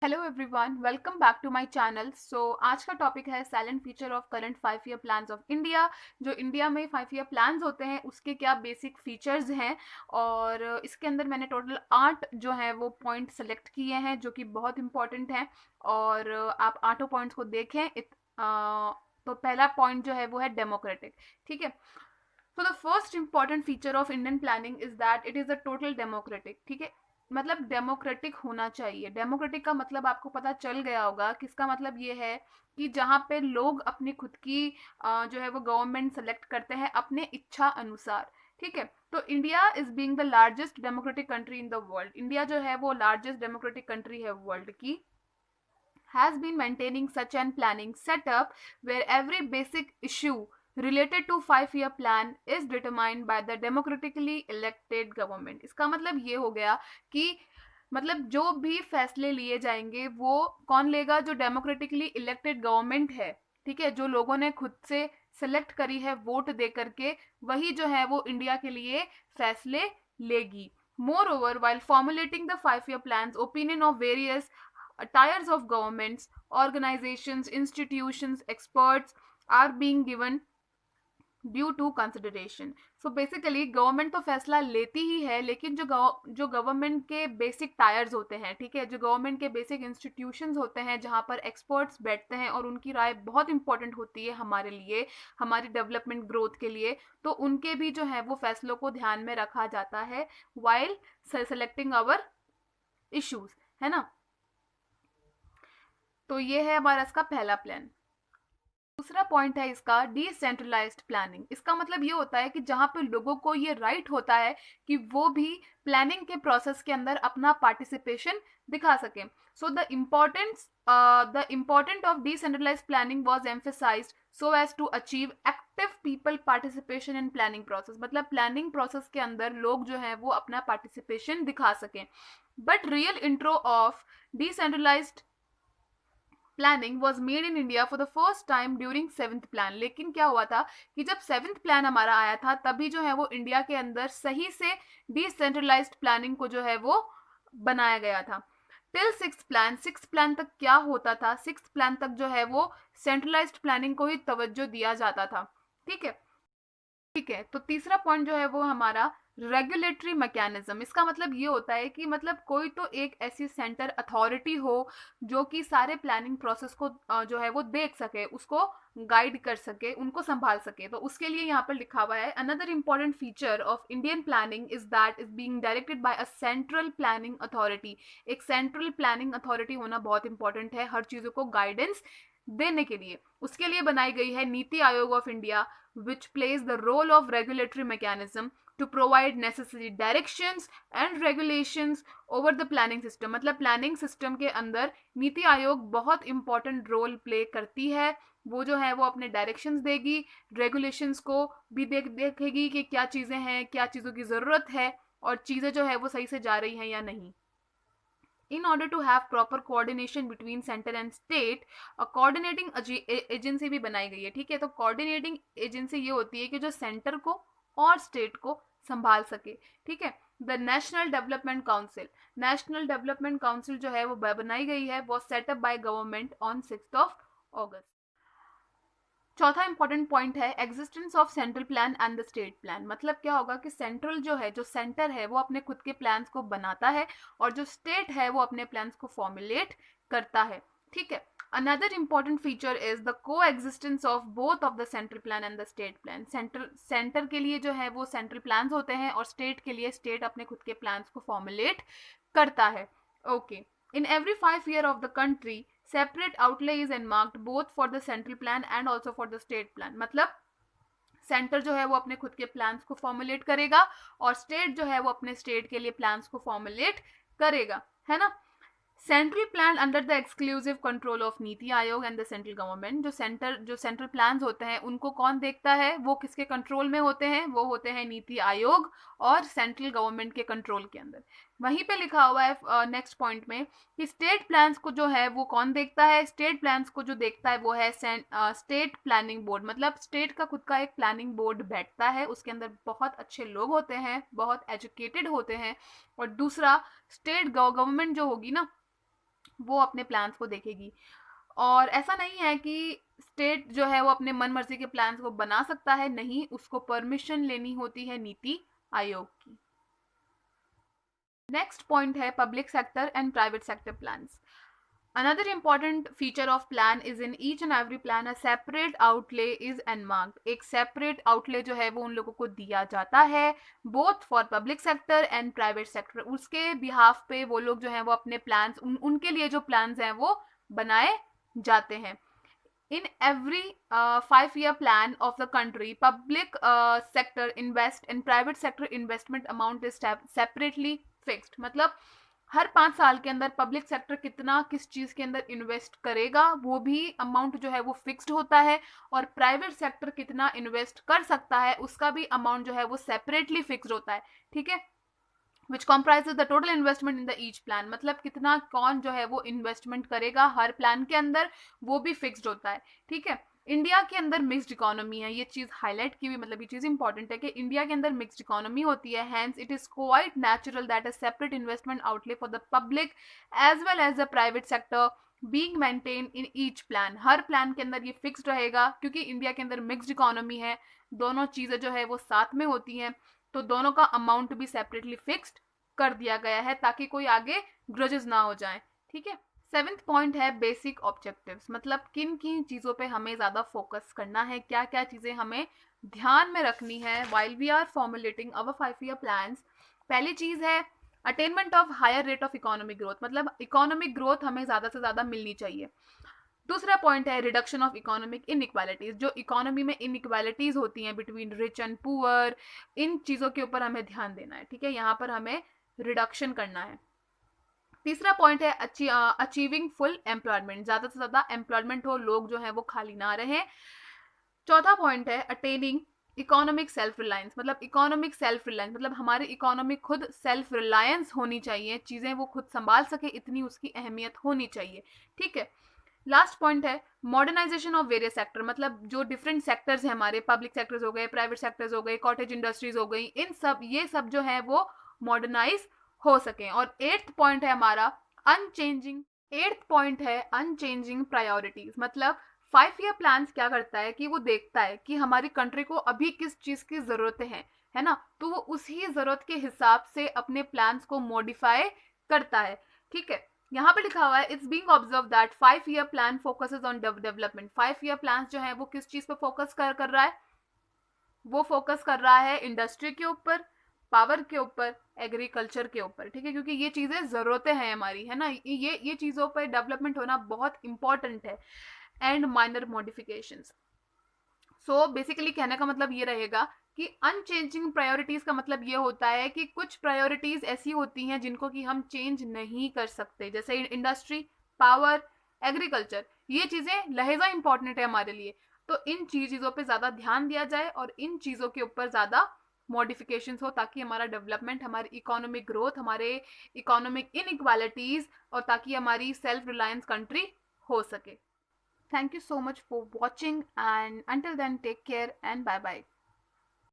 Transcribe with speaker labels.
Speaker 1: Hello everyone, welcome back to my channel. आज का topic है salient feature of current 5 year plans of India. जो India में 5 year plans होते हैं उसके क्या बेसिक फीचर्स हैं, और इसके अंदर मैंने टोटल 8 जो है वो पॉइंट सेलेक्ट किए हैं जो कि बहुत इंपॉर्टेंट हैं। और आप आठों पॉइंट्स को देखें। तो पहला पॉइंट जो है वो है डेमोक्रेटिक। ठीक है। So the first important feature of Indian planning is that it is a total democratic। ठीक है। मतलब डेमोक्रेटिक होना चाहिए। डेमोक्रेटिक का मतलब आपको पता चल गया होगा कि इसका मतलब ये है कि जहाँ पे लोग अपनी खुद की जो है वो गवर्नमेंट सेलेक्ट करते हैं अपने इच्छा अनुसार। ठीक है। तो India is being the largest democratic country in the world. India जो है वो लार्जेस्ट डेमोक्रेटिक कंट्री है वर्ल्ड की। has been maintaining such an planning setup where every basic issue related to 5 year plan is determined by the democratically elected government। इसका मतलब ये हो गया कि मतलब जो भी फैसले लिए जाएंगे वो कौन लेगा? जो डेमोक्रेटिकली इलेक्टेड गवर्नमेंट है। ठीक है। जो लोगों ने खुद से सेलेक्ट करी है वोट दे करके, वही जो है वो इंडिया के लिए फैसले लेगी। Moreover, while formulating the 5 year plans, opinion of various tiers of governments, organizations, institutions, experts are being given due to consideration. So basically government तो फैसला लेती ही है, लेकिन जो गवर्नमेंट के बेसिक टायर्स होते हैं, ठीक है, जो गवर्नमेंट के बेसिक इंस्टीट्यूशंस होते हैं जहाँ पर एक्सपर्ट्स बैठते हैं और उनकी राय बहुत इंपॉर्टेंट होती है हमारे लिए, हमारी डेवलपमेंट ग्रोथ के लिए, तो उनके भी जो है वो फैसलों को ध्यान में रखा जाता है वाइल सेलेक्टिंग आवर इश्यूज, है ना। तो ये है हमारा इसका पहला प्लान। दूसरा पॉइंट है इसका डिसेंट्रलाइज्ड प्लानिंग। इसका मतलब ये होता है कि जहां पे लोगों को ये राइट होता है कि वो भी प्लानिंग के प्रोसेस के अंदर अपना पार्टिसिपेशन दिखा सकें। So the important of decentralized planning was emphasized so as to achieve active people participation in planning process. मतलब प्लानिंग प्रोसेस के अंदर लोग जो है वो अपना पार्टिसिपेशन दिखा सकें। But real intro of decentralized planning was made in India for the first time during 7th plan. लेकिन क्या हुआ था कि जब 7th प्लान हमारा आया था तभी जो है वो इंडिया के अंदर सही से डिसेंट्रलाइज्ड प्लानिंग को जो है वो बनाया गया था। टिल 6th प्लान तक क्या होता था? 6th प्लान तक जो है वो सेंट्रलाइज्ड प्लानिंग को ही तवज्जो दिया जाता था। ठीक है। ठीक है। तो तीसरा पॉइंट जो है वो हमारा रेगुलेटरी मैकेनिज्म। इसका मतलब ये होता है कि मतलब कोई तो एक ऐसी सेंटर अथॉरिटी हो जो कि सारे प्लानिंग प्रोसेस को जो है वो देख सके, उसको गाइड कर सके, उनको संभाल सके। तो उसके लिए यहाँ पर लिखा हुआ है another important feature of Indian planning is that is being directed by a central planning authority. एक सेंट्रल प्लानिंग अथॉरिटी होना बहुत इंपॉर्टेंट है हर चीजों को गाइडेंस देने के लिए। उसके लिए बनाई गई है NITI Aayog of India, which plays the role of regulatory mechanism to provide necessary directions and regulations over the planning system। मतलब प्लानिंग सिस्टम के अंदर नीति आयोग बहुत इंपॉर्टेंट रोल प्ले करती है। वो जो है वो अपने डायरेक्शंस देगी, रेगुलेशंस को भी देखेगी कि क्या चीज़ें हैं, क्या चीज़ों की ज़रूरत है और चीज़ें जो है वो सही से जा रही हैं या नहीं। In order to have proper coordination between center and state, a coordinating agency भी बनाई गई है। ठीक है। तो coordinating agency ये होती है कि जो सेंटर को और स्टेट को संभाल सके। ठीक है। The national development council, national development council जो है वो बनाई गई है, वो सेटअप बाय गवर्नमेंट ऑन 6 अगस्त। चौथा इंपॉर्टेंट पॉइंट है existence of central plan and the state plan. मतलब क्या होगा कि सेंट्रल जो है, जो सेंटर है वो अपने खुद के प्लान्स को बनाता है और जो स्टेट है वो अपने प्लान्स को फॉर्मुलेट करता है। ठीक है। Another important feature is the coexistence of both of the central plan and the state plan. Centre के लिए जो है वो सेंट्रल प्लान्स होते हैं और स्टेट के लिए स्टेट अपने खुद के प्लान्स को फॉर्मुलेट करता है। Okay. In every 5 year of the country separate outlay is earmarked both for the central plan and also for the state plan। मतलब सेंटर जो है वो अपने खुद के प्लान्स को फॉर्मुलेट करेगा और स्टेट जो है वो अपने स्टेट के लिए प्लान्स को फॉर्मुलेट करेगा, है ना। Central plan under the exclusive control of NITI Aayog and the central government. जो सेंट्रल प्लान्स होते हैं उनको कौन देखता है? वो किसके कंट्रोल में होते हैं? वो होते हैं नीति आयोग और सेंट्रल गवर्नमेंट के कंट्रोल के अंदर। वहीं पे लिखा हुआ है नेक्स्ट पॉइंट में कि स्टेट प्लान्स को जो है वो कौन देखता है? स्टेट प्लान्स को जो देखता है वो है स्टेट प्लानिंग बोर्ड। मतलब स्टेट का खुद का एक प्लानिंग बोर्ड बैठता है, उसके अंदर बहुत अच्छे लोग होते हैं, बहुत एजुकेटेड होते हैं। और दूसरा, स्टेट गवर्नमेंट जो होगी ना, वो अपने प्लान्स को देखेगी। और ऐसा नहीं है कि स्टेट जो है वो अपने मन मर्जी के प्लान्स को बना सकता है, नहीं, उसको परमिशन लेनी होती है नीति आयोग की। नेक्स्ट पॉइंट है public sector and private sector plans. Another important feature of plan is in each and every plan a separate outlay is enmarked. एक separate outlay जो है वो उन लोगों को दिया जाता है both for public sector and private sector. उसके behalf पे वो लोग जो हैं वो अपने plans उनके लिए जो plans हैं वो बनाए जाते हैं. In every 5-year plan of the country, public sector invest and private sector investment amount is separately fixed. मतलब हर 5 साल के अंदर पब्लिक सेक्टर कितना किस चीज के अंदर इन्वेस्ट करेगा वो भी अमाउंट जो है वो फिक्स्ड होता है, और प्राइवेट सेक्टर कितना इन्वेस्ट कर सकता है उसका भी अमाउंट जो है वो सेपरेटली फिक्स्ड होता है. ठीक है, which comprises the total investment in the each plan. मतलब कितना कौन जो है वो इन्वेस्टमेंट करेगा हर प्लान के अंदर वो भी फिक्स्ड होता है. ठीक है, इंडिया के अंदर मिक्स्ड इकोनॉमी है, ये चीज हाईलाइट की हुई, मतलब ये चीज इंपॉर्टेंट है कि इंडिया के अंदर मिक्स्ड इकोनॉमी होती है. Hence it is quite natural that a separate investment outlay for the public as well as the private sector being maintain in each plan. हर प्लान के अंदर ये फिक्स्ड रहेगा क्योंकि इंडिया के अंदर मिक्स्ड इकोनॉमी है, दोनों चीजें जो है वो साथ में होती हैं, तो दोनों का अमाउंट भी सेपरेटली फिक्स्ड कर दिया गया है ताकि कोई आगे ग्रजेस ना हो जाए. ठीक है, 7th पॉइंट है बेसिक ऑब्जेक्टिव्स. मतलब किन किन चीज़ों पे हमें ज़्यादा फोकस करना है, क्या क्या चीज़ें हमें ध्यान में रखनी है while we are formulating our 5-year plans. पहली चीज़ है attainment of higher rate of economic growth. मतलब इकोनॉमिक ग्रोथ हमें ज़्यादा से ज़्यादा मिलनी चाहिए. दूसरा पॉइंट है रिडक्शन ऑफ इकोनॉमिक इनइक्वालिटीज. जो इकोनॉमी में इनइक्वालिटीज होती हैं बिटवीन रिच एंड पुअर, इन चीज़ों के ऊपर हमें ध्यान देना है. ठीक है, यहाँ पर हमें रिडक्शन करना है. तीसरा पॉइंट है अचीविंग फुल एम्प्लॉयमेंट. ज़्यादा से ज़्यादा एम्प्लॉयमेंट हो, लोग जो है वो खाली ना रहे. चौथा पॉइंट है अटेनिंग इकोनॉमिक सेल्फ रिलायंस. मतलब इकोनॉमिक सेल्फ रिलायंस मतलब हमारी इकोनॉमिक खुद सेल्फ रिलायंस होनी चाहिए, चीज़ें वो खुद संभाल सके, इतनी उसकी अहमियत होनी चाहिए. ठीक है, लास्ट पॉइंट है मॉडर्नाइजेशन ऑफ वेरियस सेक्टर. मतलब जो डिफरेंट सेक्टर्स हैं हमारे, पब्लिक सेक्टर्स हो गए, प्राइवेट सेक्टर्स हो गए, कॉटेज इंडस्ट्रीज हो गई, इन सब ये सब जो है वो मॉडर्नाइज हो सकें. और 8th पॉइंट है हमारा अनचेंजिंग. 8th पॉइंट है अनचेंजिंग प्रायोरिटीज. मतलब 5-year प्लान्स क्या करता है कि वो देखता है कि हमारी कंट्री को अभी किस चीज़ की ज़रूरतें हैं, है ना, तो वो उसी ज़रूरत के हिसाब से अपने प्लान्स को मॉडिफाई करता है. ठीक है, यहाँ पे लिखा हुआ है it's being observe that 5-year plan focuses on development. 5-year plan जो है वो किस चीज़ पे फोकस कर रहा है, वो फोकस कर रहा है इंडस्ट्री के ऊपर, पावर के ऊपर, एग्रीकल्चर के ऊपर. ठीक है, क्योंकि ये चीज़ें ज़रूरतें हैं हमारी, है ना, ये चीज़ों पर डेवलपमेंट होना बहुत इंपॉर्टेंट है. And minor modifications. So basically कहने का मतलब ये रहेगा कि अनचेंजिंग प्रायोरिटीज का मतलब ये होता है कि कुछ प्रायोरिटीज ऐसी होती हैं जिनको कि हम चेंज नहीं कर सकते, जैसे इंडस्ट्री, पावर, एग्रीकल्चर, ये चीज़ें लहजा इंपॉर्टेंट है हमारे लिए. तो इन चीज़ों पे ज़्यादा ध्यान दिया जाए और इन चीज़ों के ऊपर ज़्यादा मॉडिफिकेशंस हो ताकि हमारा डेवलपमेंट, हमारी इकोनॉमिक ग्रोथ, हमारे इकोनॉमिक इनइक्वालिटीज, और ताकि हमारी सेल्फ रिलायंस कंट्री हो सके. Thank you so much for watching, and until then take care and bye bye.